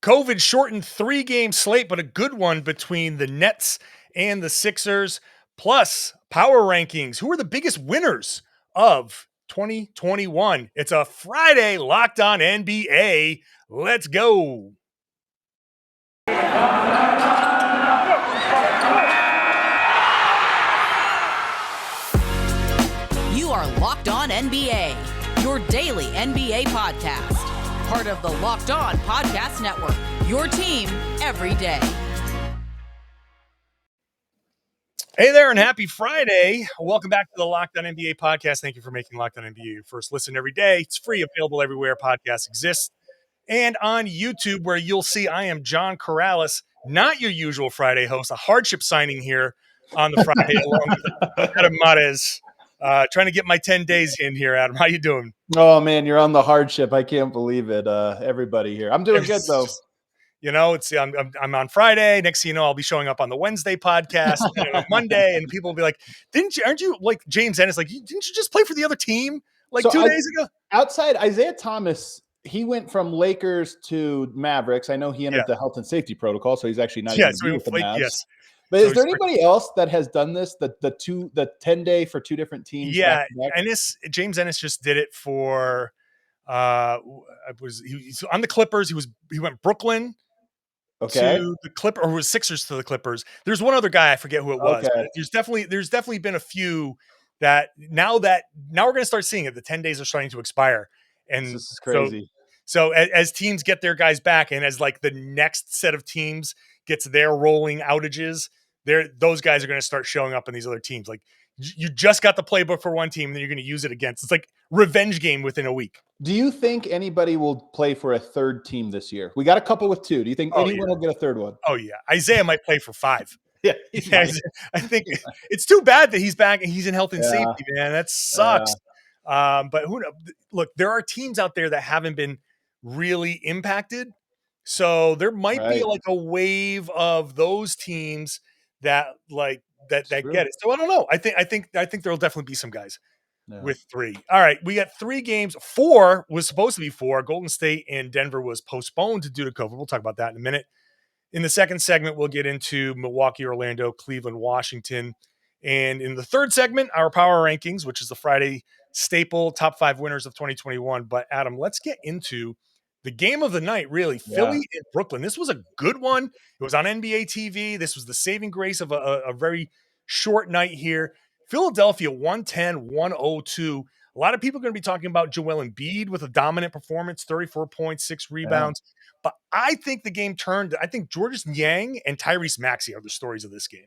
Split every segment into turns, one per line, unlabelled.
COVID shortened 3-game slate, but a good one between the Nets and the Sixers. Plus, power rankings. Who are the biggest winners of 2021? It's a Friday Locked On NBA. Let's go.
You are Locked On NBA, your daily NBA podcast. Part of the Locked On Podcast Network, your team every day.
Hey there, and happy Friday. Welcome back to the Locked On NBA podcast. Thank you for making Locked On NBA your first listen every day. It's free, available everywhere podcasts exist, and on YouTube, where you'll see I am John Karalis, not your usual Friday host, a hardship signing here on the Friday along with Adam Mares. Trying to get my 10 days in here, Adam. How you doing?
Oh, man, you're on the hardship. I can't believe it. Everybody here. I'm doing good, though.
You know, it's I'm on Friday. Next thing you know, I'll be showing up on the Wednesday podcast and on Monday, and people will be like, aren't you like James Ennis? Like, didn't you just play for the other team like 2 days ago?
Outside Isaiah Thomas, he went from Lakers to Mavericks. I know he entered the health and safety protocol, so he's actually not even with the Mavs.
Yes.
But is there anybody else that has done this? The 10-day for two different teams?
Yeah, James Ennis just did it for. He's on the Clippers. He went Brooklyn to the Clippers, or was Sixers to the Clippers. There's one other guy, I forget who it was. But there's definitely been a few that now we're going to start seeing it. The 10 days are starting to expire, and
this is crazy.
So as teams get their guys back, and as like the next set of teams gets their rolling outages, those guys are going to start showing up in these other teams. Like, you just got the playbook for one team, and then you're going to use it against. It's like revenge game within a week.
Do you think anybody will play for a third team this year? We got a couple with 2. Do you think anyone will get a third one?
Oh yeah, Isaiah might play for 5.
Yeah,
I think it's too bad that he's back and he's in health and safety, man. That sucks. But who knows? Look, there are teams out there that haven't been really impacted, so there might be like a wave of those teams that get it. So I don't know. I think there'll definitely be some guys with 3. All right, we got 3 games. 4 was supposed to be 4. Golden State and Denver was postponed due to COVID. We'll talk about that in a minute. In the second segment, we'll get into Milwaukee, Orlando, Cleveland, Washington. And in the third segment, our power rankings, which is the Friday staple, top 5 winners of 2021. But Adam, let's get into the game of the night, really. Philly and Brooklyn. This was a good one. It was on NBA TV. This was the saving grace of a very short night here. Philadelphia 110-102. A lot of people are going to be talking about Joel Embiid with a dominant performance, 34 points, 6 rebounds. But I think the game turned. I think Georges Niang and Tyrese Maxey are the stories of this game.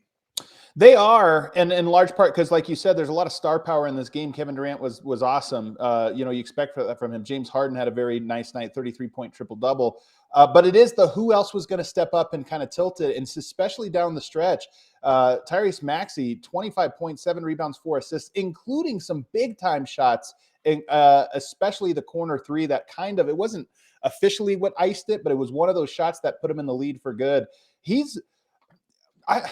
They are, and in large part because, like you said, there's a lot of star power in this game. Kevin Durant was awesome. You expect that from him. James Harden had a very nice night, 33-point triple-double. But it is the who else was going to step up and kind of tilt it, and especially down the stretch. Tyrese Maxey, 25 points, 7 rebounds, 4 assists, including some big-time shots, especially the corner 3 that it wasn't officially what iced it, but it was one of those shots that put him in the lead for good. He's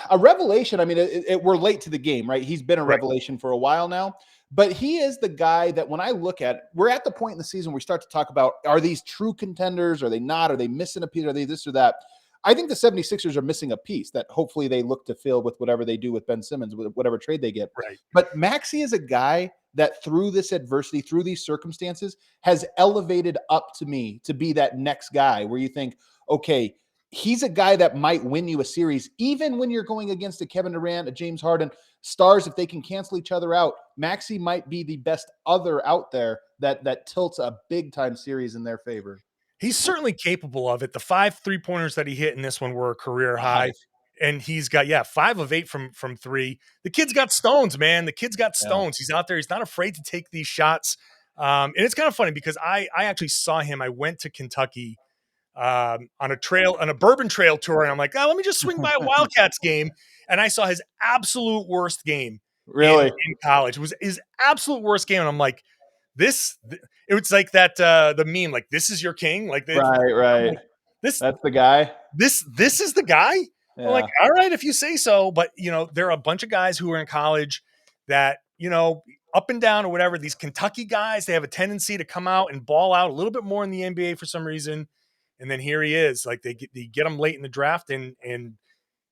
a revelation. I mean, we're late to the game, right? He's been a revelation for a while now, but he is the guy that when I look at it, we're at the point in the season where we start to talk about, are these true contenders? Are they not? Are they missing a piece? Are they this or that? I think the 76ers are missing a piece that hopefully they look to fill with whatever they do with Ben Simmons, with whatever trade they get.
Right.
But Maxey is a guy that through this adversity, through these circumstances, has elevated up to me to be that next guy where you think, okay, he's a guy that might win you a series, even when you're going against a Kevin Durant, a James Harden. Stars, if they can cancel each other out, Maxey might be the best other out there that tilts a big-time series in their favor.
He's certainly capable of it. The 5 3-pointers that he hit in this one were a career high. And he's got, 5 of 8 from 3. The kid's got stones, man. The kid's got stones. He's out there. He's not afraid to take these shots. And it's kind of funny because I actually saw him. I went to Kentucky on a bourbon trail tour, and I'm like, let me just swing by a Wildcats game. And I saw his absolute worst game in college. It was his absolute worst game. And I'm like, it was like that, the meme, like, this is your king. Like,
right.
Like, that's
the guy.
This is the guy. Yeah. I'm like, all right, if you say so. But, there are a bunch of guys who are in college that, up and down or whatever, these Kentucky guys, they have a tendency to come out and ball out a little bit more in the NBA for some reason. and then here he is. Like they get him late in the draft, and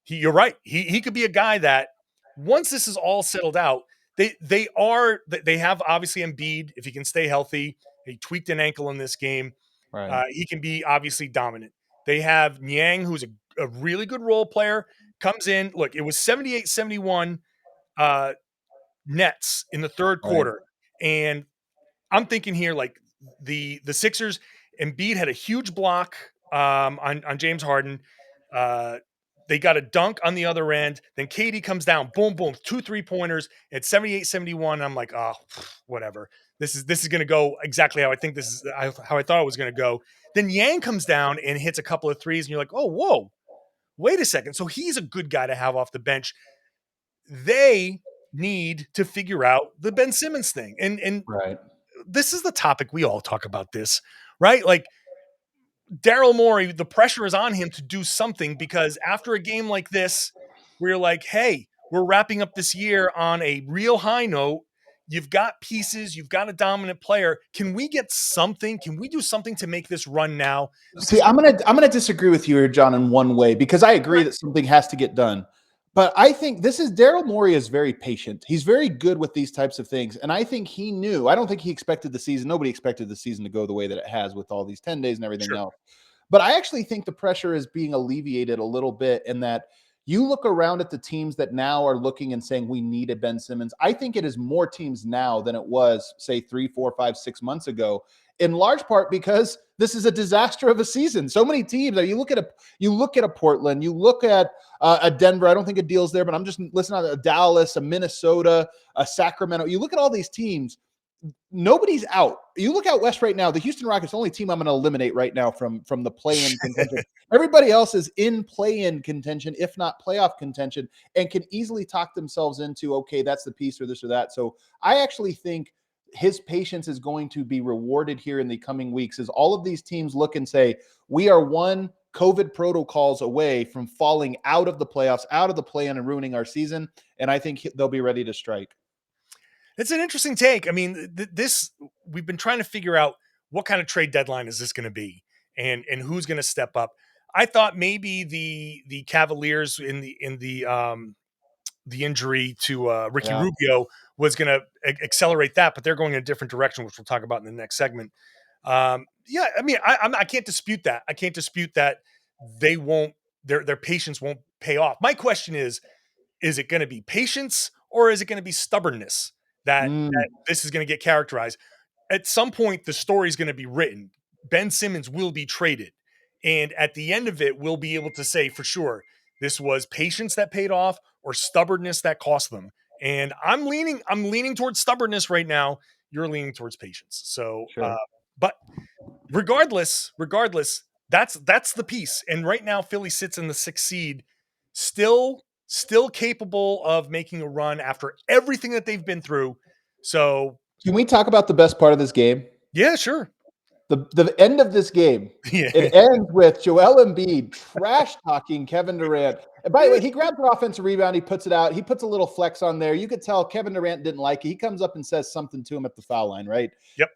you're right. He could be a guy that once this is all settled out, they have obviously Embiid if he can stay healthy. He tweaked an ankle in this game.
Right.
He can be obviously dominant. They have Niang, who's a really good role player, comes in. Look, it was 78-71 Nets in the third quarter. And I'm thinking here, like the Sixers, Embiid had a huge block on James Harden. They got a dunk on the other end. Then KD comes down, boom, boom, 2 3-pointers at 78-71. I'm like, oh, whatever. This is going to go exactly how I think how I thought it was going to go. Then Yang comes down and hits a couple of threes, and you're like, oh, whoa, wait a second. So he's a good guy to have off the bench. They need to figure out the Ben Simmons thing. And
Right.
this is the topic we all talk about this, right? Like Daryl Morey, the pressure is on him to do something because after a game like this, we're like, hey, we're wrapping up this year on a real high note. You've got pieces, you've got a dominant player. Can we get something? Can we do something to make this run now?
See, I'm gonna disagree with you here, John, in one way, because I agree that something has to get done. But I think Daryl Morey is very patient. He's very good with these types of things. And I think he knew, I don't think he expected the season. Nobody expected the season to go the way that it has with all these 10 days and everything else. But I actually think the pressure is being alleviated a little bit in that you look around at the teams that now are looking and saying, we need a Ben Simmons. I think it is more teams now than it was, say, 3, 4, 5, 6 months ago, in large part because this is a disaster of a season. So many teams. You look at a Portland, you look at a Denver. I don't think a deal's there, but I'm just listening to a Dallas, a Minnesota, a Sacramento. You look at all these teams. Nobody's out. You look out west right now. The Houston Rockets, the only team I'm going to eliminate right now from the play-in contention. Everybody else is in play-in contention, if not playoff contention, and can easily talk themselves into, okay, that's the piece or this or that. So I actually think his patience is going to be rewarded here in the coming weeks as all of these teams look and say, we are one COVID protocols away from falling out of the playoffs, out of the play-in, and ruining our season. And I think they'll be ready to strike.
It's an interesting take. I mean, we've been trying to figure out what kind of trade deadline is this going to be and who's going to step up. I thought maybe the Cavaliers in the injury to Ricky Rubio was going to accelerate that, but they're going in a different direction, which we'll talk about in the next segment. I mean, I can't dispute that. I can't dispute that they won't, their patience won't pay off. My question is it going to be patience or is it going to be stubbornness that this is going to get characterized? At some point, the story is going to be written. Ben Simmons will be traded. And at the end of it, we'll be able to say for sure, this was patience that paid off or stubbornness that cost them. And I'm leaning towards stubbornness right now. You're leaning towards patience. So, but regardless, that's the piece. And right now, Philly sits in the 6th seed, still capable of making a run after everything that they've been through. So,
can we talk about the best part of this game?
Yeah, sure.
The end of this game, it ends with Joel Embiid trash talking Kevin Durant. And by the way, he grabs an offensive rebound, he puts it out, he puts a little flex on there. You could tell Kevin Durant didn't like it. He comes up and says something to him at the foul line, right?
Yep.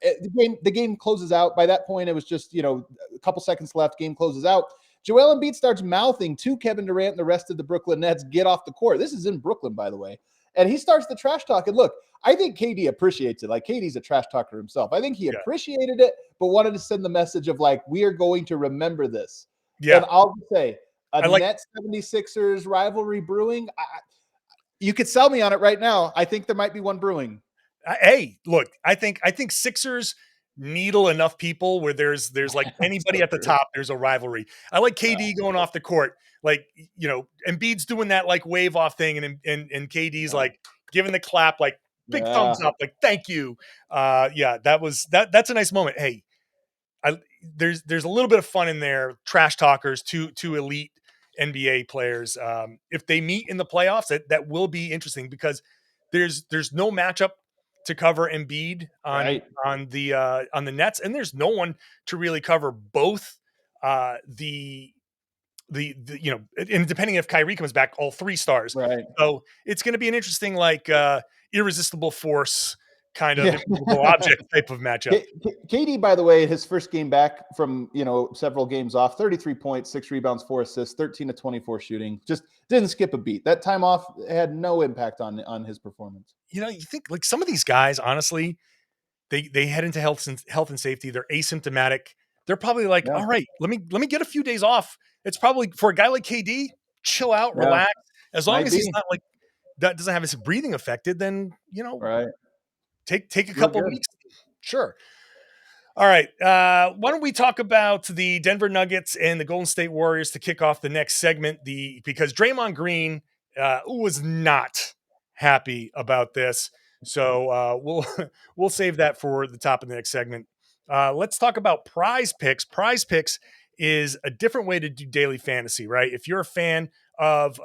The game closes out. By that point, it was just, a couple seconds left. Game closes out. Joel Embiid starts mouthing to Kevin Durant and the rest of the Brooklyn Nets, get off the court. This is in Brooklyn, by the way. And he starts the trash talk. And look, I think KD appreciates it. Like, KD's a trash talker himself. I think he appreciated it, but wanted to send the message of, like, we are going to remember this. Yeah. And I'll say, Nets 76ers rivalry brewing, you could sell me on it right now. I think there might be one brewing.
Hey, look, I think Sixers needle enough people where there's like anybody at the top, there's a rivalry. I like KD going off the court. Like, Embiid's doing that like wave off thing and KD's like giving the clap, like big thumbs up, like thank you. That's a nice moment. Hey, there's a little bit of fun in there. Trash talkers, two elite NBA players. If they meet in the playoffs, that will be interesting because there's no matchup to cover Embiid on the Nets, and there's no one to really cover both the and depending if Kyrie comes back, all 3 stars.
Right.
So it's going to be an interesting, like, irresistible force kind of immovable object type of matchup.
KD, by the way, his first game back from, several games off, 33 points, 6 rebounds, 4 assists, 13 to 24 shooting. Just didn't skip a beat. That time off had no impact on his performance.
You think like some of these guys, honestly, they head into health and safety. They're asymptomatic. They're probably like, all right, let me get a few days off. It's probably for a guy like KD, chill out, relax. As long as he's not like that doesn't have his breathing affected, then
right.
Take a couple weeks. Sure. All right. Why don't we talk about the Denver Nuggets and the Golden State Warriors to kick off the next segment? Because Draymond Green was not happy about this. So we'll save that for the top of the next segment. Let's talk about PrizePicks. PrizePicks is a different way to do daily fantasy, right? If you're a fan of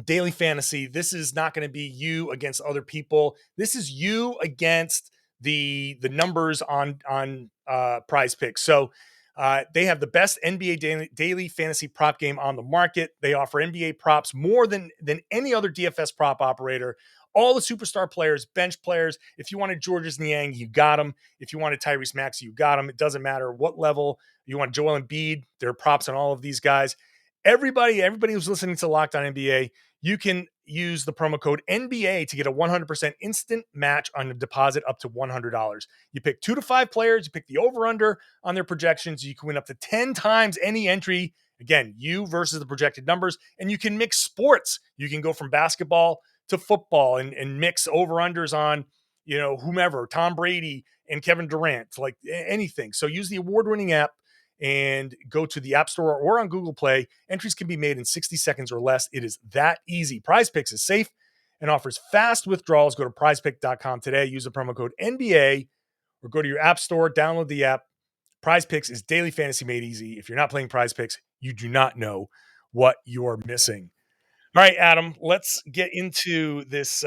daily fantasy, this is not going to be you against other people. This is you against the numbers on PrizePicks. So they have the best NBA daily fantasy prop game on the market. They offer NBA props more than any other DFS prop operator. All the superstar players, bench players. If you wanted Georges Niang, you got him. If you wanted Tyrese Maxey, you got him. It doesn't matter what level. You want Joel Embiid, there are props on all of these guys. Everybody who's listening to Locked On NBA, you can use the promo code NBA to get a 100% instant match on a deposit up to $100. You pick 2 to 5 players, you pick the over-under on their projections, you can win up to 10 times any entry. Again, you versus the projected numbers, and you can mix sports. You can go from basketball to football and mix over-unders on, whomever, Tom Brady and Kevin Durant, like anything. So use the award-winning app and go to the App Store or on Google Play. Entries can be made in 60 seconds or less. It is that easy. PrizePicks is safe and offers fast withdrawals. Go to prizepick.com today. Use the promo code NBA or go to your App Store, download the app. PrizePicks is daily fantasy made easy. If you're not playing PrizePicks, you do not know what you're missing. All right, Adam, let's get into this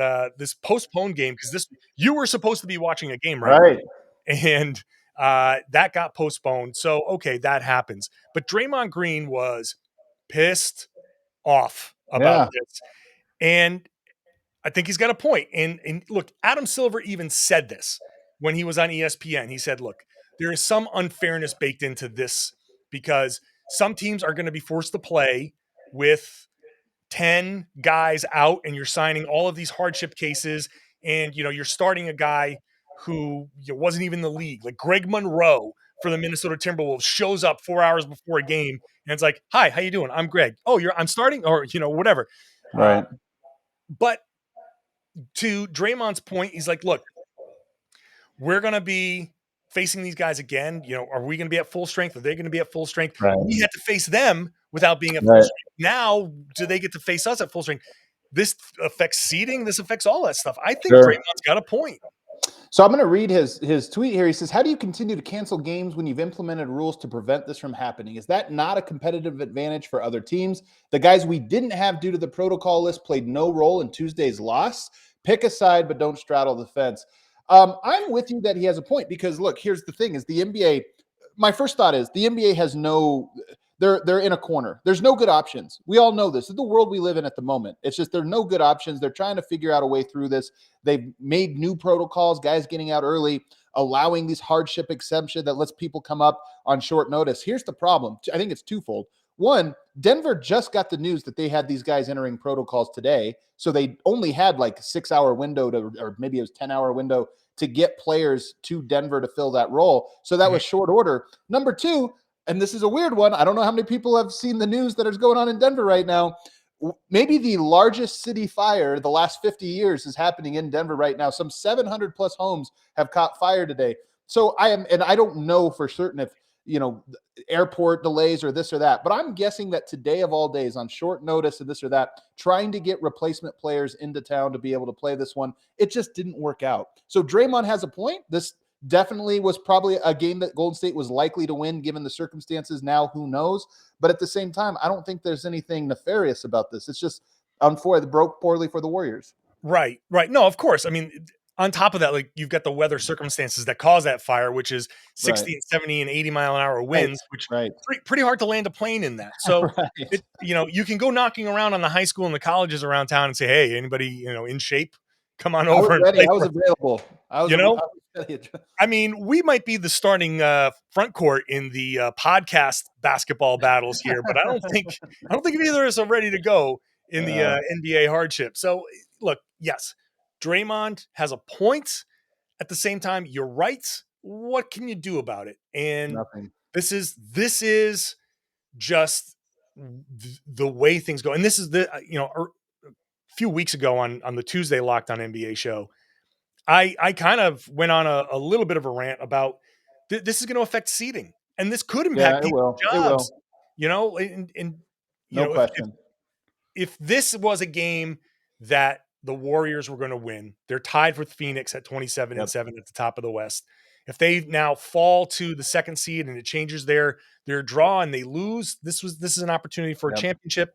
postponed game because you were supposed to be watching a game, right?
Right.
And that got postponed. So, okay, that happens. But Draymond Green was pissed off about this. And I think he's got a point. And look, Adam Silver even said this when he was on ESPN. He said, look, there is some unfairness baked into this because some teams are going to be forced to play with 10 guys out and you're signing all of these hardship cases and, you're starting a guy who wasn't even in the league. Like Greg Monroe for the Minnesota Timberwolves shows up 4 hours before a game and it's like, hi, how you doing? I'm Greg. Oh, I'm starting or, whatever.
Right.
But to Draymond's point, he's like, look, we're going to be facing these guys again. Are we going to be at full strength? Are they going to be at full strength?
Right.
We had to face them without being at full strength. Now, do they get to face us at full strength? This affects seeding. This affects all that stuff. I think Draymond's got a point.
So I'm going to read his tweet here. He says, how do you continue to cancel games when you've implemented rules to prevent this from happening? Is that not a competitive advantage for other teams? The guys we didn't have due to the protocol list played no role in Tuesday's loss. Pick a side, but don't straddle the fence. I'm with you that he has a point because, look, here's the thing is the NBA, my first thought is the NBA has they're in a corner. There's no good options. We all know this. This is the world we live in at the moment. It's just there are no good options. They're trying to figure out a way through this. They've made new protocols, guys getting out early, allowing these hardship exemption that lets people come up on short notice. Here's the problem. I think it's twofold. One, Denver just got the news that they had these guys entering protocols today. So they only had like a 6-hour window or maybe it was 10-hour window to get players to Denver to fill that role. So that was short order. Number two, and this is a weird one. I don't know how many people have seen the news that is going on in Denver right now. Maybe the largest city fire the last 50 years is happening in Denver right now. Some 700 plus homes have caught fire today. So I don't know for certain if, airport delays or this or that, but I'm guessing that today of all days on short notice and this or that, trying to get replacement players into town to be able to play this one, it just didn't work out. So Draymond has a point. This definitely was probably a game that Golden State was likely to win given the circumstances. Now, who knows? But at the same time, I don't think there's anything nefarious about this. It's just broke poorly for the Warriors.
Right. No, of course. I mean, on top of that, like you've got the weather circumstances that cause that fire, which is 60 and 70 and 80 mile an hour winds, which pretty hard to land a plane in that. So, you can go knocking around on the high school and the colleges around town and say, hey, anybody, in shape? come on
I
over
was
and
ready.
play
I was
for
available. I was ready.
I mean, we might be the starting front court in the podcast basketball battles here, but I don't think either of us are ready to go in the NBA hardship. So, look, yes, Draymond has a point. At the same time, you're right. What can you do about it? And
Nothing.
this is just the way things go. And this is a few weeks ago on the Tuesday Locked On NBA show, I kind of went on a little bit of a rant about this is going to affect seeding, and this could impact
It
people's
will.
jobs.
It will.
And
No question.
If this was a game that the Warriors were going to win, they're tied with Phoenix at 27-7 at the top of the West. If they now fall to the second seed and it changes their draw and they lose, this is an opportunity for a championship.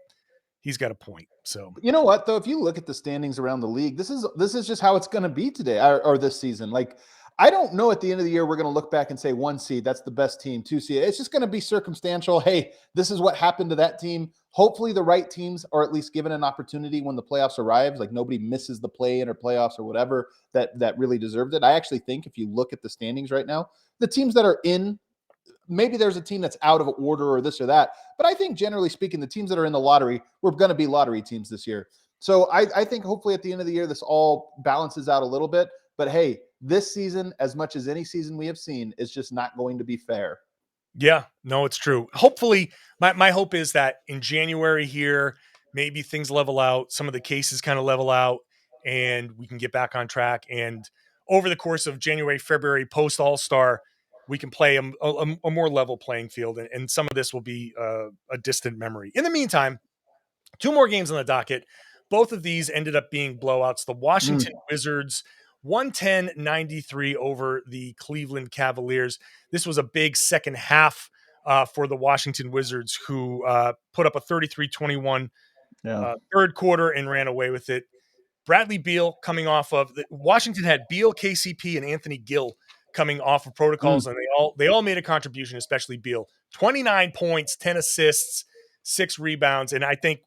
He's got a point. So
you know what, though, if you look at the standings around the league, this is just how it's going to be today or this season. Like, I don't know at the end of the year, we're going to look back and say 1 seed, that's the best team, 2 seed. It's just going to be circumstantial. Hey, this is what happened to that team. Hopefully the right teams are at least given an opportunity when the playoffs arrives. Like, nobody misses the play-in or playoffs or whatever that really deserved it. I actually think if you look at the standings right now, the teams that are in, maybe there's a team that's out of order or this or that, but I think generally speaking, the teams that are in the lottery, we're going to be lottery teams this year. So I think hopefully at the end of the year, this all balances out a little bit. But hey, this season, as much as any season we have seen, is just not going to be fair.
Yeah, no, it's true. Hopefully, my hope is that in January here, maybe things level out, some of the cases kind of level out, and we can get back on track. And over the course of January, February, post All-Star, we can play a more level playing field, and some of this will be a distant memory. In the meantime, 2 more games on the docket. Both of these ended up being blowouts. The Washington Wizards 110-93 over the Cleveland Cavaliers. This was a big second half for the Washington Wizards, who put up a 33-21 third quarter and ran away with it. Bradley Beal coming off of Washington had Beal, KCP, and Anthony Gill coming off of protocols, and they all made a contribution, especially Beal. 29 points, 10 assists, 6 rebounds, and I think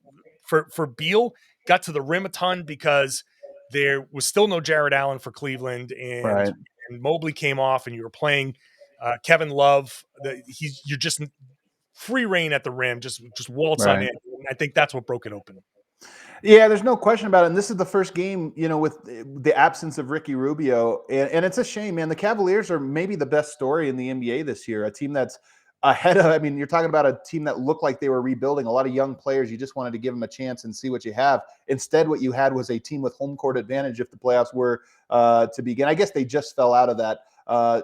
for Beal, got to the rim a ton because there was still no Jared Allen for Cleveland, and Mobley came off, and you were playing Kevin Love. You're just free reign at the rim, just waltz on in. And I think that's what broke it open.
Yeah, there's no question about it. And this is the first game, with the absence of Ricky Rubio. And it's a shame, man. The Cavaliers are maybe the best story in the NBA this year. A team that's ahead of, you're talking about a team that looked like they were rebuilding. A lot of young players. You just wanted to give them a chance and see what you have. Instead, what you had was a team with home court advantage if the playoffs were to begin. I guess they just fell out of that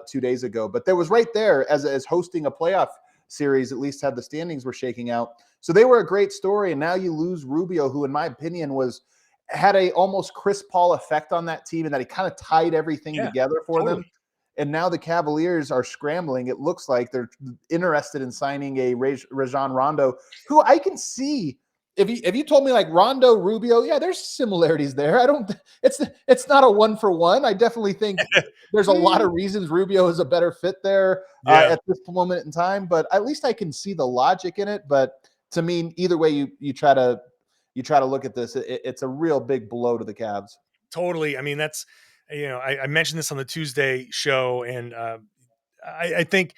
2 days ago. But there was right there as hosting a playoff series, at least had the standings were shaking out. So they were a great story. And now you lose Rubio, who in my opinion had a almost Chris Paul effect on that team, and that he kind of tied everything together for them. And now the Cavaliers are scrambling. It looks like they're interested in signing a Rajon Rondo, who I can see. If you told me like Rondo, Rubio, yeah, there's similarities there. It's not a 1-for-1. I definitely think there's a lot of reasons Rubio is a better fit there at this moment in time. But at least I can see the logic in it. But to me, either way you try to look at this, it's a real big blow to the Cavs.
Totally. That's, I mentioned this on the Tuesday show, and I think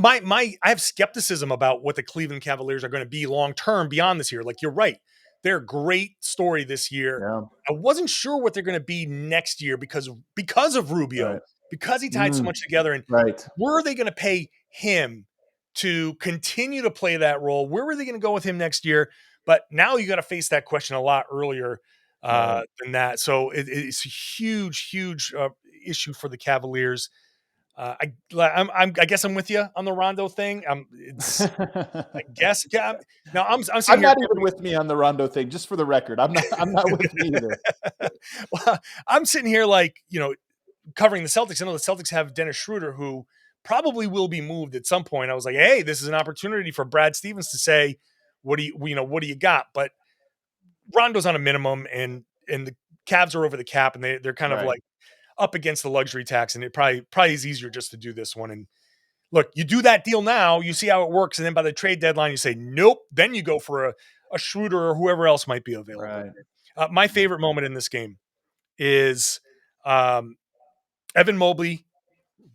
I have skepticism about what the Cleveland Cavaliers are going to be long-term beyond this year. Like, you're right. They're a great story this year.
Yeah.
I wasn't sure what they're going to be next year because of Rubio, because he tied so much together. And were they going to pay him to continue to play that role? Where were they going to go with him next year? But now you got to face that question a lot earlier than that. So it's a huge, huge issue for the Cavaliers. I guess I'm with you on the Rondo thing. I guess. Yeah. Now I'm
not even with me on the Rondo thing. Just for the record, I'm not with me either.
Well, I'm sitting here covering the Celtics. I know the Celtics have Dennis Schroeder, who probably will be moved at some point. I was like, hey, this is an opportunity for Brad Stevens to say, what do you got? But Rondo's on a minimum, and the Cavs are over the cap, and they're kind of like up against the luxury tax, and it probably is easier just to do this one. And look, you do that deal now, you see how it works, and then by the trade deadline, you say nope. Then you go for a Schroeder or whoever else might be available.
Right.
My favorite moment in this game is Evan Mobley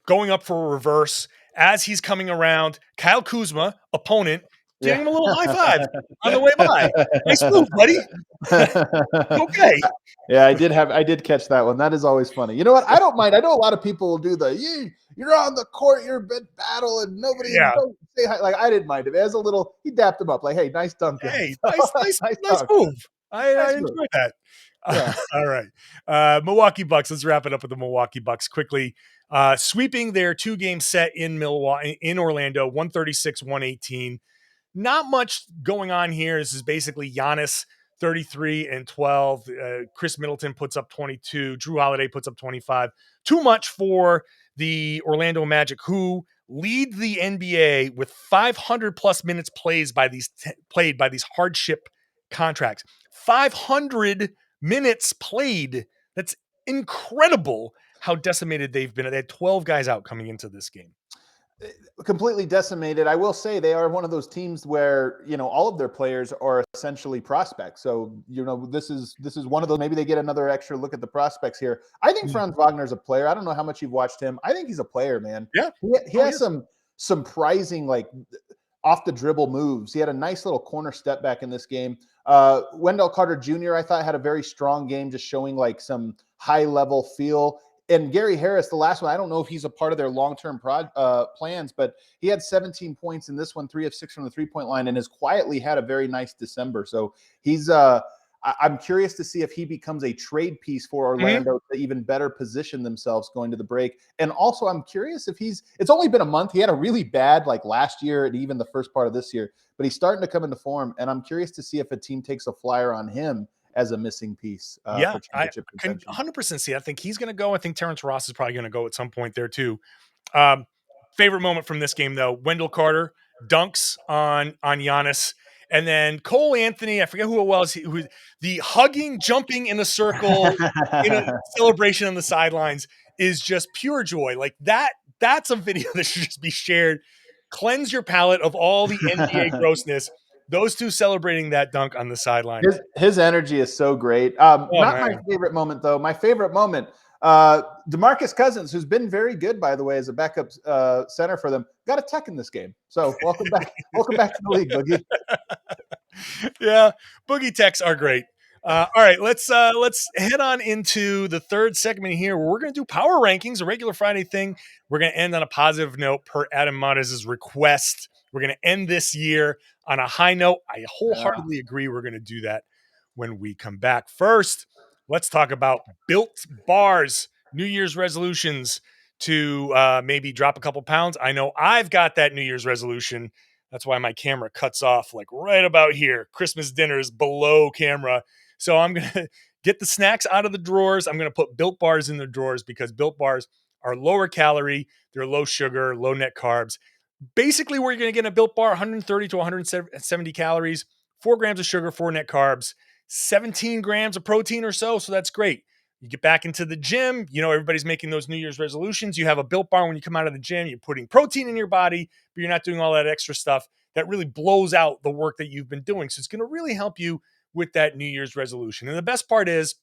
going up for a reverse. As he's coming around, Kyle Kuzma, opponent, giving him a little high five on the way by. Nice move, buddy. Okay.
Yeah, I did catch that one. That is always funny. You know what? I don't mind. I know a lot of people will do you're on the court, you're big battle, and nobody don't say hi. Like, I didn't mind him. As a little, he dapped him up, like, hey, nice dunk.
Hey, nice move. I enjoyed that.
Yeah.
All right. Milwaukee Bucks. Let's wrap it up with the Milwaukee Bucks quickly. Sweeping their 2-game set in Orlando, 136-118. Not much going on here. This is basically Giannis 33 and 12. Chris Middleton puts up 22. Drew Holiday puts up 25. Too much for the Orlando Magic, who lead the NBA with 500 plus minutes played by these hardship contracts. 500 minutes played. That's incredible how decimated they've been. They had 12 guys out coming into this game.
Completely decimated. I will say they are one of those teams where, all of their players are essentially prospects. So, this is one of those, maybe they get another extra look at the prospects here. I think Franz Wagner is a player. I don't know how much you've watched him. I think he's a player, man.
Yeah.
He has some surprising, like, off the dribble moves. He had a nice little corner step back in this game. Wendell Carter Jr., I thought, had a very strong game, just showing like some high level feel. And Gary Harris, the last one, I don't know if he's a part of their long-term plans, but he had 17 points in this one, 3 of 6 from the three-point line, and has quietly had a very nice December. So he's I'm curious to see if he becomes a trade piece for Orlando to even better position themselves going to the break. And also, I'm curious if it's only been a month. He had a really bad, like, last year and even the first part of this year, but he's starting to come into form. And I'm curious to see if a team takes a flyer on him as a missing piece.
I can 100% see. I think he's going to go. I think Terrence Ross is probably going to go at some point there too. Favorite moment from this game, though, Wendell Carter dunks on Giannis. And then Cole Anthony, I forget who it was, who the hugging, jumping in a circle in a celebration on the sidelines is just pure joy. Like that's a video that should just be shared. Cleanse your palate of all the NBA grossness. Those two celebrating that dunk on the sideline.
His energy is so great. My favorite moment, though. My favorite moment, DeMarcus Cousins, who's been very good, by the way, as a backup center for them, got a tech in this game. So welcome back. Welcome back to the league, Boogie.
Yeah, Boogie techs are great. All right, let's head on into the third segment here, where we're going to do power rankings, a regular Friday thing. We're going to end on a positive note per Adam Mares' request. We're going to end this year on a high note. I wholeheartedly agree. We're going to do that when we come back. First, let's talk about Built Bars, New Year's resolutions to maybe drop a couple pounds. I know I've got that New Year's resolution. That's why my camera cuts off like right about here. Christmas dinner is below camera. So I'm going to get the snacks out of the drawers. I'm going to put Built Bars in the drawers because Built Bars are lower calorie. They're low sugar, low net carbs. Basically, where you're going to get a Built Bar, 130 to 170 calories, 4 grams of sugar, 4 net carbs, 17 grams of protein or so. So that's great. You get back into the gym. Everybody's making those New Year's resolutions. You have a Built Bar when you come out of the gym. You're putting protein in your body, but you're not doing all that extra stuff that really blows out the work that you've been doing. So it's going to really help you with that New Year's resolution. And the best part is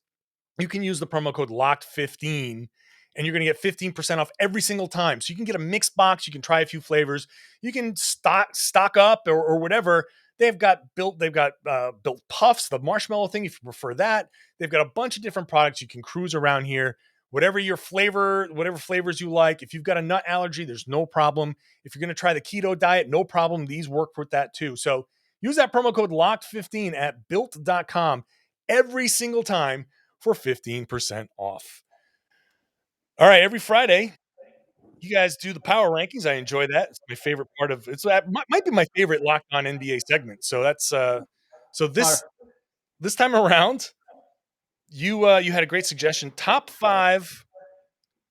you can use the promo code LOCKED15 and you're going to get 15% off every single time. So you can get a mixed box. You can try a few flavors. You can stock up or whatever. They've got Built Puffs, the marshmallow thing, if you prefer that. They've got a bunch of different products. You can cruise around here. Whatever your flavor, whatever flavors you like. If you've got a nut allergy, there's no problem. If you're going to try the keto diet, no problem. These work with that too. So use that promo code LOCKED15 at built.com every single time for 15% off. All right, every Friday, you guys do the power rankings. I enjoy that. It's my favorite part of it. It might be my favorite Locked On NBA segment. So that's this time around, you had a great suggestion. Top 5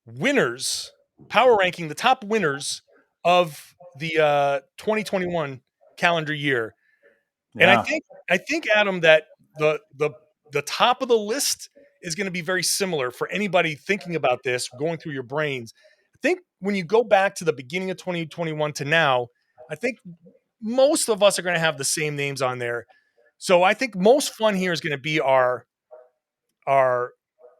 winners, power ranking the top winners of the 2021 calendar year. Yeah. And I think Adam, that the top of the list is going to be very similar for anybody thinking about this, going through your brains. I think when you go back to the beginning of 2021 to now, I think most of us are going to have the same names on there. So I think most fun here is going to be our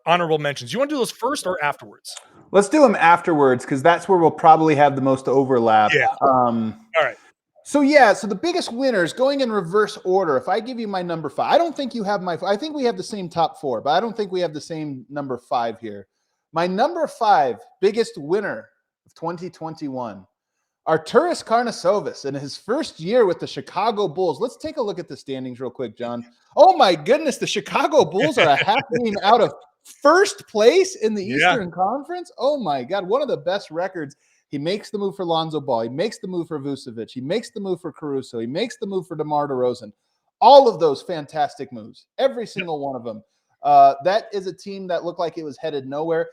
honorable mentions. You want to do those first or afterwards?
Let's do them afterwards because that's where we'll probably have the most overlap.
Yeah. All right.
So the biggest winners going in reverse order. If I give you my number 5, I don't think you have I think we have the same top 4, but I don't think we have the same number 5 here. My number 5 biggest winner of 2021, Arturas Karnisovas in his first year with the Chicago Bulls. Let's take a look at the standings real quick, John. Oh my goodness, the Chicago Bulls are a half game out of first place in the Eastern Conference. Oh my God, one of the best records. He makes the move for Lonzo Ball. He makes the move for Vucevic. He makes the move for Caruso. He makes the move for DeMar DeRozan. All of those fantastic moves, every single one of them. That is a team that looked like it was headed nowhere.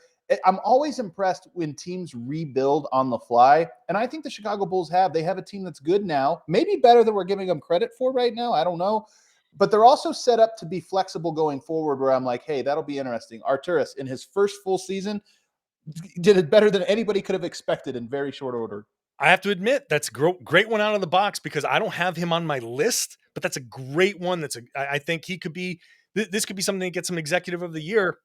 I'm always impressed when teams rebuild on the fly, and I think the Chicago Bulls have. They have a team that's good now, maybe better than we're giving them credit for right now. I don't know. But they're also set up to be flexible going forward where I'm like, hey, that'll be interesting. Arturas, in his first full season, did it better than anybody could have expected in very short order.
I have to admit, that's a great one out of the box because I don't have him on my list, but that's a great one. I think he could be, this could be something that gets him executive of the year.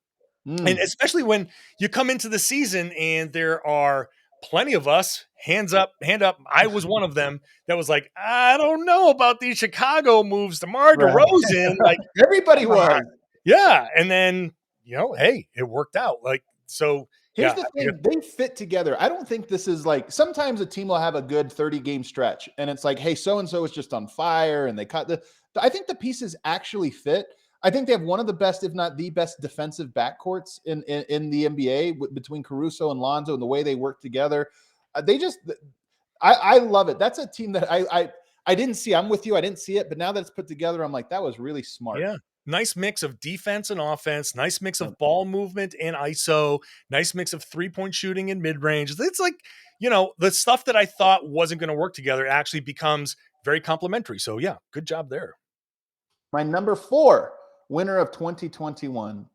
And especially when you come into the season and there are plenty of us, hand up. I was one of them that was like, I don't know about these Chicago moves. DeMar DeRozan, like
everybody was.
Yeah. And then, hey, it worked out. Like, so
here's the thing, they fit together. I don't think this is like, sometimes a team will have a good 30-game stretch and it's like, hey, so-and-so is just on fire and they cut I think the pieces actually fit. I think they have one of the best, if not the best, defensive backcourts in the NBA between Caruso and Lonzo and the way they work together. I love it. That's a team that I didn't see. I'm with you. I didn't see it, but now that it's put together, I'm like, that was really smart.
Yeah. Nice mix of defense and offense, nice mix of ball movement and ISO, nice mix of 3-point shooting and mid-range. It's like, the stuff that I thought wasn't going to work together actually becomes very complementary. So yeah, good job there.
My number 4 winner of 2021,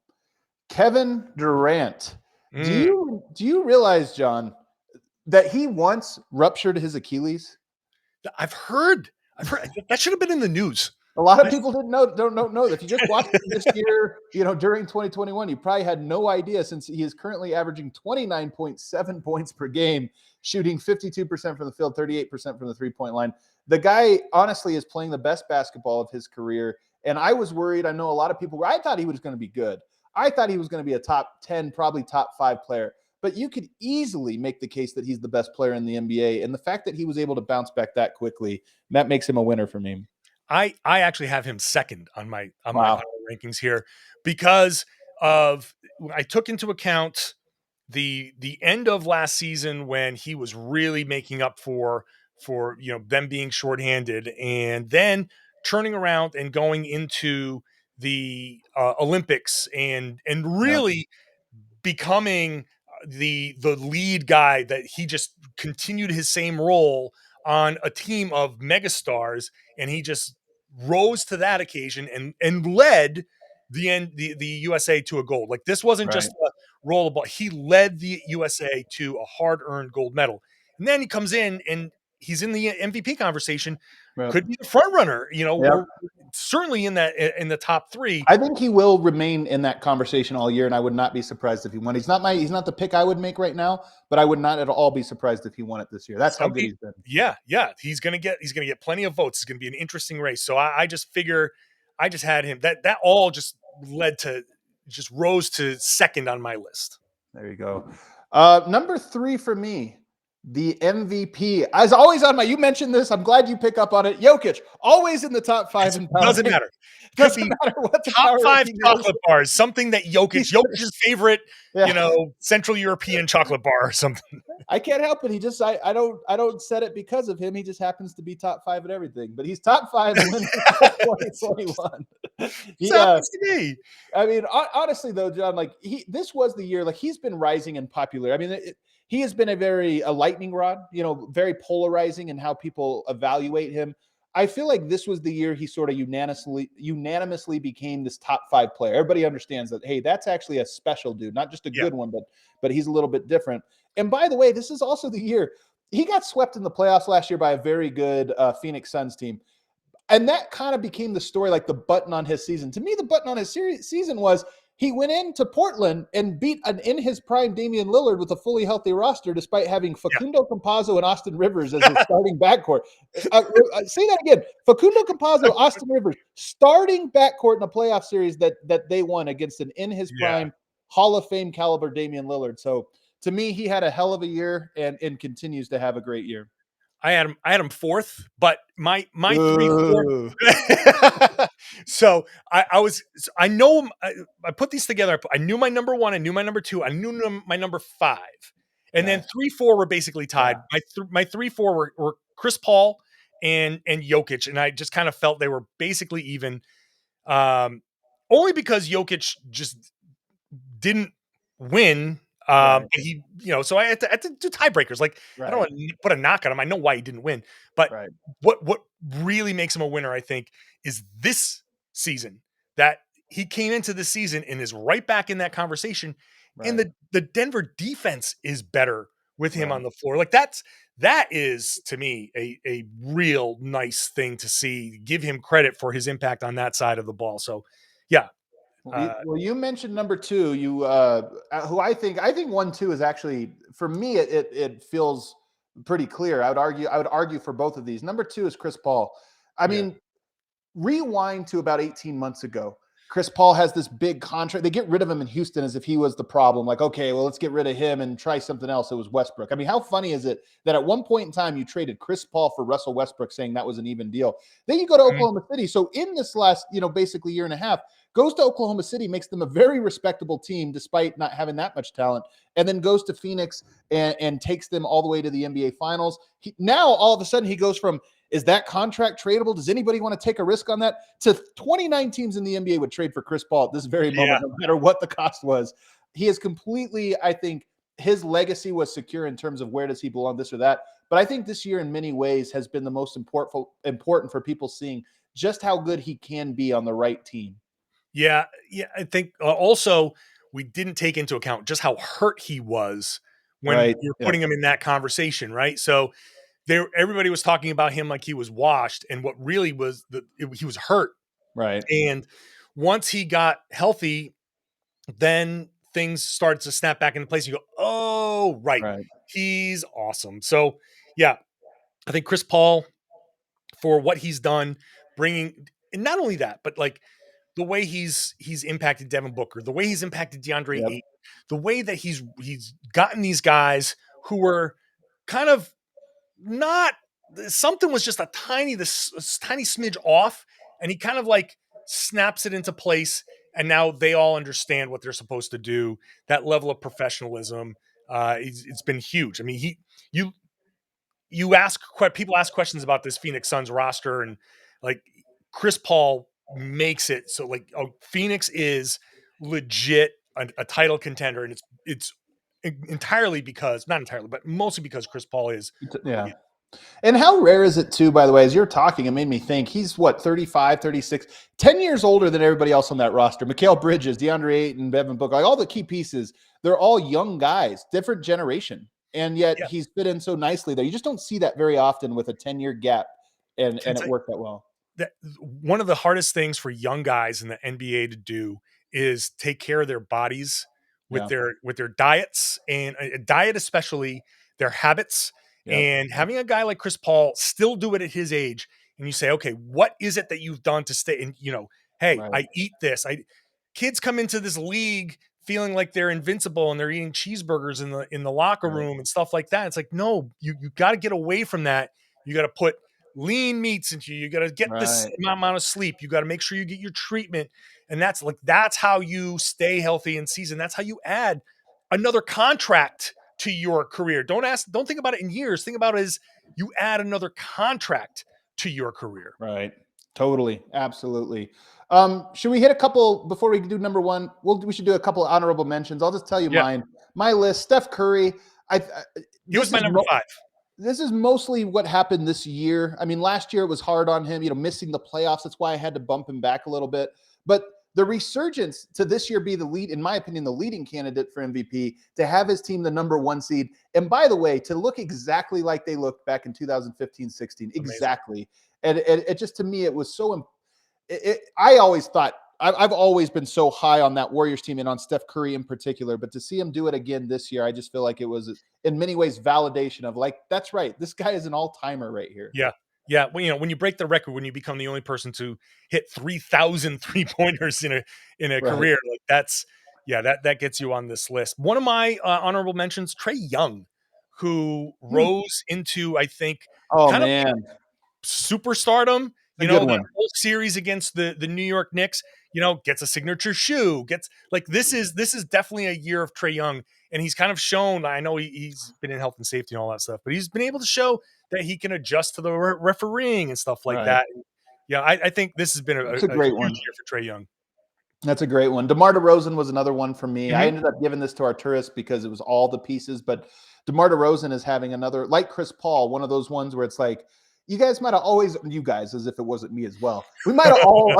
Kevin Durant. Do you realize, John, that he once ruptured his Achilles?
I've heard that should have been in the news.
A lot of people don't know that. If you just watched this year, during 2021, you probably had no idea since he is currently averaging 29.7 points per game, shooting 52% from the field, 38% from the 3-point line. The guy honestly is playing the best basketball of his career. And I was worried. I know a lot of people I thought he was going to be good. I thought he was going to be a top 10, probably top 5 player. But you could easily make the case that he's the best player in the NBA. And the fact that he was able to bounce back that quickly, that makes him a winner for me.
I actually have him second on my power rankings here because I took into account the end of last season when he was really making up for them being shorthanded, and then turning around and going into the Olympics and really becoming the lead guy, that he just continued his same role on a team of megastars, and he just rose to that occasion and led the USA to a gold. Like, this wasn't just a roll of ball. He led the USA to a hard-earned gold medal. And then he comes in and he's in the MVP conversation. Could be the front runner, certainly in the top 3.
I think he will remain in that conversation all year, and I would not be surprised if he won. He's not the pick I would make right now, but I would not at all be surprised if he won it this year. That's how good he's been.
Yeah. He's gonna get plenty of votes. It's gonna be an interesting race. So I just figure I just had him. That all just led to just rose to second on my list.
There you go. Number 3 for me, the MVP. As always on you mentioned this. I'm glad you pick up on it. Jokic, always in the top 5 in power.
Doesn't matter.
Doesn't matter what the
top 5 chocolate bars, something that Jokic's favorite, Central European chocolate bar or something.
I can't help it. He just, I don't set it because of him. He just happens to be top 5 at everything, but he's top 5 in 2021.
Happens to me.
I mean, honestly though, John, this was the year, he's been rising in popularity. I mean, he has been a lightning rod, very polarizing in how people evaluate him. I feel like this was the year he sort of unanimously became this top 5 player. Everybody understands that, hey, that's actually a special dude, not just a good one, but he's a little bit different. And by the way, this is also the year he got swept in the playoffs last year by a very good Phoenix Suns team. And that kind of became the story, like the button on his season. To me, the button on his season was he went into Portland and beat an in his prime Damian Lillard with a fully healthy roster, despite having Facundo Campazzo and Austin Rivers as his starting backcourt. Say that again. Facundo Campazzo, Austin Rivers, starting backcourt in a playoff series that they won against an in his prime Hall of Fame caliber Damian Lillard. So to me, he had a hell of a year and continues to have a great year.
I had him fourth, but my 3-4. So I know I put these together. I knew my number 1, I knew my number 2, I knew my number 5, and then 3-4 were basically tied. My 3-4 were Chris Paul and Jokic, and I just kind of felt they were basically even. Only because Jokic just didn't win. He, so I had to do tiebreakers. Like, I don't want to put a knock on him. I know why he didn't win, but what really makes him a winner, I think, is this season, that he came into the season and is right back in that conversation. And the Denver defense is better with him on the floor. Like that is to me a real nice thing to see. Give him credit for his impact on that side of the ball. So yeah.
Well, you mentioned number 2, who I think 1-2 is actually, for me, it feels pretty clear. I would argue for both of these. Number 2 is Chris Paul. I mean, rewind to about 18 months ago. Chris Paul has this big contract. They get rid of him in Houston as if he was the problem. Like, okay, well, let's get rid of him and try something else. It was Westbrook. I mean, how funny is it that at one point in time you traded Chris Paul for Russell Westbrook, saying that was an even deal? Then you go to Oklahoma City. So in this last, basically year and a half, goes to Oklahoma City, makes them a very respectable team despite not having that much talent, and then goes to Phoenix and takes them all the way to the NBA Finals. Now, all of a sudden, he goes from, is that contract tradable? Does anybody want to take a risk on that? To 29 teams in the NBA would trade for Chris Paul at this very moment, no matter what the cost was. He is completely, I think, his legacy was secure in terms of where does he belong, this or that. But I think this year in many ways has been the most important for people seeing just how good he can be on the right team.
Yeah. I think also we didn't take into account just how hurt he was when you're putting him in that conversation, right? So everybody was talking about him like he was washed, and what really was he was hurt.
Right.
And once he got healthy, then things started to snap back into place. You go, oh, right. He's awesome. So yeah, I think Chris Paul, for what he's done, and not only that, but like the way he's impacted Devin Booker, the way he's impacted DeAndre Ayton, the way that he's gotten these guys who were kind of not, something was just a tiny smidge off, and he kind of like snaps it into place, and now they all understand what they're supposed to do. That level of professionalism, it's been huge. I mean, people ask questions about this Phoenix Suns roster, and like Chris Paul makes it so like, Phoenix is legit a title contender, and it's entirely because, not entirely, but mostly because Chris Paul is.
Yeah. And how rare is it too, by the way, as you're talking, it made me think he's 35, 36, 10 years older than everybody else on that roster. Mikal Bridges, DeAndre Ayton, Devin Booker, like all the key pieces, they're all young guys, different generation. And yet he's fit in so nicely there. You just don't see that very often with a 10-year gap, and it worked that well.
One of the hardest things for young guys in the NBA to do is take care of their bodies with their diets, and diet, especially their habits. And having a guy like Chris Paul still do it at his age, and you say, okay, what is it that you've done to stay? And hey, I eat this. Kids come into this league feeling like they're invincible, and they're eating cheeseburgers in the locker room and stuff like that. It's like, no, you got to get away from that. You got to put lean meats into you. You got to get this amount of sleep. You got to make sure you get your treatment. And that's how you stay healthy in season. That's how you add another contract to your career. Don't think about it in years. Think about it as you add another contract to your career.
Right. Totally. Absolutely. Should we hit a couple before we do number 1? We should do a couple of honorable mentions. I'll just tell you mine. My list: Steph Curry.
He was my number 5.
This is mostly what happened this year. I mean, last year it was hard on him, missing the playoffs. That's why I had to bump him back a little bit. But the resurgence to this year be the lead, in my opinion, the leading candidate for MVP, to have his team the number 1 seed. And by the way, to look exactly like they looked back in 2015-16, exactly. And it just, to me, it was so, I always thought I've always been so high on that Warriors team and on Steph Curry in particular, but to see him do it again this year, I just feel like it was in many ways validation of like, that's right. This guy is an all-timer right here.
Yeah. Yeah. Well, when you break the record, when you become the only person to hit 3,000 3-pointers in a career, like that gets you on this list. One of my honorable mentions, Trae Young, who rose into, I think, kind of superstardom. That whole series against the New York Knicks, gets a signature shoe, this is definitely a year of Trae Young. And he's kind of shown, I know he's been in health and safety and all that stuff, but he's been able to show that he can adjust to the refereeing and stuff like that. And, I think this has been a great one year for Trae Young.
That's a great one. DeMar DeRozan was another one for me. I ended up giving this to Arturis because it was all the pieces, but DeMar DeRozan is having another, like Chris Paul, one of those ones where it's like, you guys might have always, you guys, as if it wasn't me as well, we might have all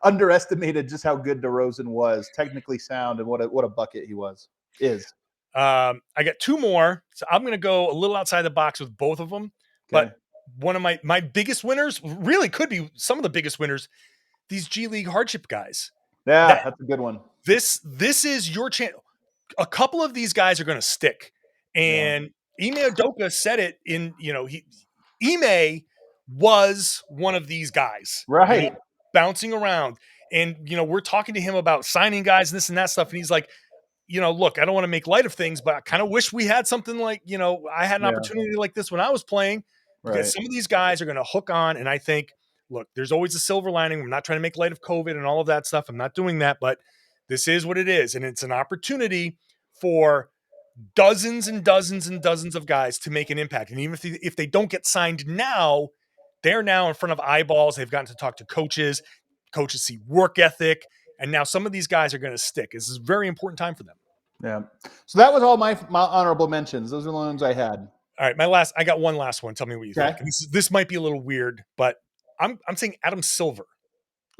underestimated just how good DeRozan was, technically sound, and what a bucket he is.
I got two more, so I'm going to go a little outside the box with both of them. Okay. But one of my biggest winners, really could be some of the biggest winners, these G League hardship guys.
Yeah, that's a good one.
This is your chance. A couple of these guys are going to stick, and Ime Udoka said it in, Ime was one of these guys,
right?
Bouncing around, and we're talking to him about signing guys and this and that stuff, and he's like, look, I don't want to make light of things, but I kind of wish we had something like, I had an opportunity like this when I was playing, because some of these guys are going to hook on. And I think, look, there's always a silver lining. I'm not trying to make light of COVID and all of that stuff. I'm not doing that, but this is what it is. And it's an opportunity for dozens and dozens and dozens of guys to make an impact. And even if they don't get signed now, they're now in front of eyeballs. They've gotten to talk to coaches. Coaches see work ethic. And now some of these guys are going to stick. This is a very important time for them.
Yeah. So that was all my honorable mentions. Those are the ones I had.
All right. I got one last one. Tell me what you think. This might be a little weird, but I'm saying Adam Silver.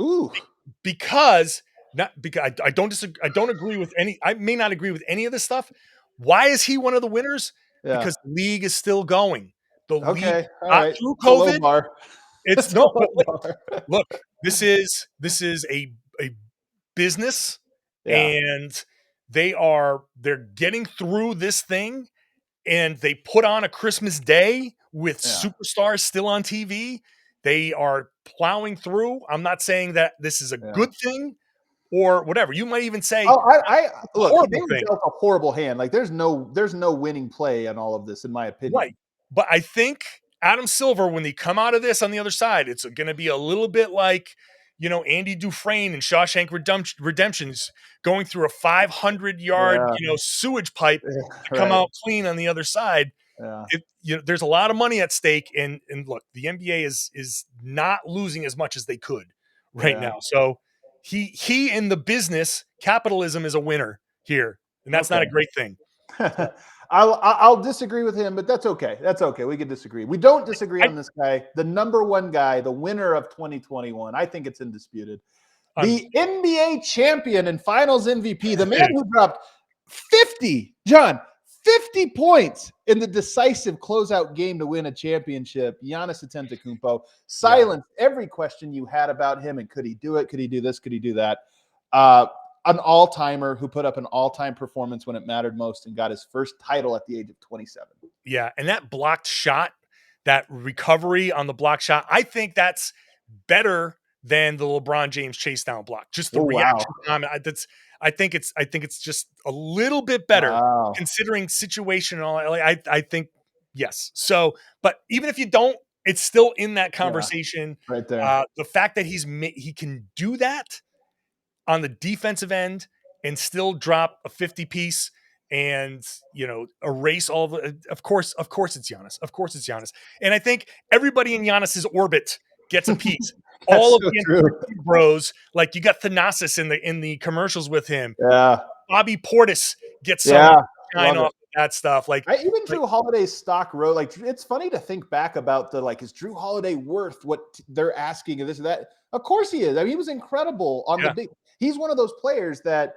Ooh.
Because I don't disagree. I don't agree with I may not agree with any of this stuff. Why is he one of the winners? Yeah. Because the league is still going. The league,
all right.
Through COVID. It's no. Look, this is a business, and they're getting through this thing, and they put on a Christmas Day with superstars still on TV. They are plowing through. I'm not saying that this is a good thing or whatever. You might even say,
look, they dealt a horrible hand. Like there's no winning play in all of this, in my opinion.
Right. But I think Adam Silver, when they come out of this on the other side, it's going to be a little bit like, Andy Dufresne and Shawshank Redemption's going through a 500-yard, sewage pipe to come out clean on the other side. Yeah. There's a lot of money at stake, and look, the NBA is not losing as much as they could right now. So he in the business, capitalism is a winner here, and that's not a great thing.
I'll disagree with him, but that's okay. That's okay. We can disagree. We don't disagree on this guy, the number one guy, the winner of 2021. I think it's indisputed. The NBA champion and finals MVP, the man who dropped 50 points in the decisive closeout game to win a championship, Giannis Antetokounmpo, silenced every question you had about him. And could he do it? Could he do this? Could he do that? An all-timer who put up an all-time performance when it mattered most and got his first title at the age of 27.
Yeah, and that blocked shot, that recovery on the block shot, I think that's better than the LeBron James chase down block. Just the reaction time. I think it's just a little bit better considering situation and all. I think yes. So, but even if you don't, it's still in that conversation
right there.
The fact that he can do that on the defensive end and still drop a 50 piece and, erase all the, of course it's Giannis. Of course it's Giannis. And I think everybody in Giannis's orbit gets a piece. All of the bros, like you got Thanasis in the commercials with him.
Yeah.
Bobby Portis gets some shine off that stuff. Like
even Drew Holiday's stock rose. Like it's funny to think back about is Drew Holiday worth what they're asking and this and that? Of course he is. I mean, he was incredible on the big. He's one of those players that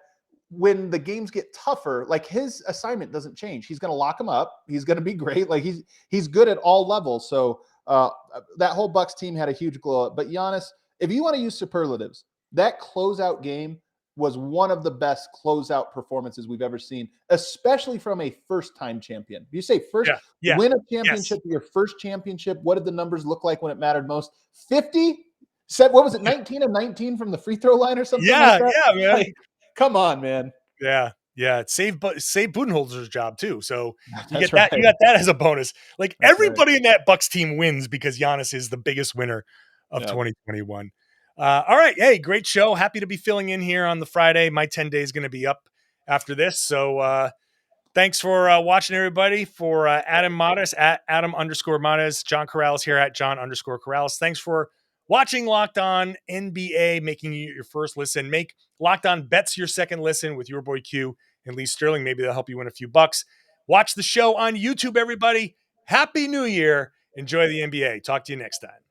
when the games get tougher, like his assignment doesn't change. He's going to lock him up. He's going to be great. Like he's good at all levels. So that whole Bucks team had a huge glow up. But Giannis, if you want to use superlatives, That closeout game was one of the best closeout performances we've ever seen, especially from a first-time champion. You say first win a championship, your first championship. What did the numbers look like when it mattered most? 50? What was it, 19 and 19 from the free throw line or something like that?
Yeah, man.
Like, come on, man.
Yeah. It saved Budenholzer's job too. So you
That's
get that.
right.
You got that as a bonus. Like
That's
everybody in that Bucks team wins because Giannis is the biggest winner of 2021. All right. Hey, great show. Happy to be filling in here on the Friday. My 10 day is going to be up after this. So thanks for watching, everybody. For Adam Mares at Adam_Mares, John Karalis here at John_Karalis. Thanks for watching Locked On NBA, making you your first listen. Make Locked On Bets your second listen with your boy Q and Lee Sterling. Maybe they'll help you win a few bucks. Watch the show on YouTube, everybody. Happy New Year. Enjoy the NBA. Talk to you next time.